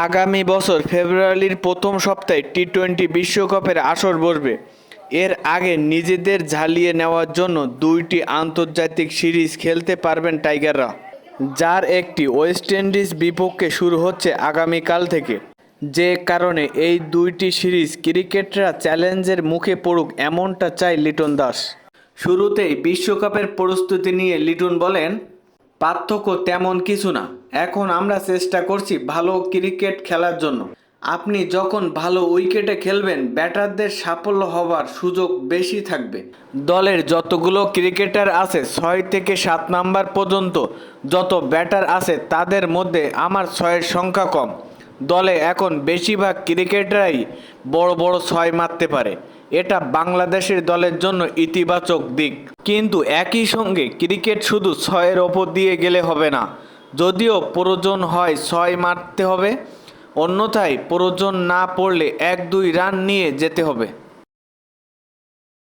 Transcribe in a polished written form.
আগামী বছর ফেব্রুয়ারির প্রথম সপ্তাহে টি-টোয়েন্টি বিশ্বকাপের আসর বসবে। এর আগে নিজেদের ঝালিয়ে নেওয়ার জন্য দুইটি আন্তর্জাতিক সিরিজ খেলতে পারবেন টাইগাররা, যার একটি ওয়েস্ট ইন্ডিজ বিপক্ষে শুরু হচ্ছে আগামীকাল থেকে। যে কারণে এই দুইটি সিরিজ ক্রিকেটাররা চ্যালেঞ্জের মুখে পড়ুক এমনটা চায় লিটন দাস। শুরুতেই বিশ্বকাপের প্রস্তুতি নিয়ে লিটন বলেন, পার্থক্য তেমন কিছু না। এখন আমরা চেষ্টা করছি ভালো ক্রিকেট খেলার জন্য। আপনি যখন ভালো উইকেটে খেলবেন, ব্যাটারদের সাফল্য হবার সুযোগ বেশি থাকবে। দলের যতগুলো ক্রিকেটার আছে 6 থেকে 7 নাম্বার পর্যন্ত যত ব্যাটার আছে তাদের মধ্যে আমার 6-এর সংখ্যা কম। দলে এখন বেশিরভাগ ক্রিকেটারই বড় বড় 6 মারতে পারে। এটা বাংলাদেশের দলের জন্য ইতিবাচক দিক। কিন্তু একই সঙ্গে ক্রিকেট শুধু 6-এর ওপর দিয়ে গেলে হবে না। যদিও প্রয়োজন হয় 6 মারতে হবে, অন্যথায় প্রয়োজন না পড়লে 1-2 রান নিয়ে যেতে হবে।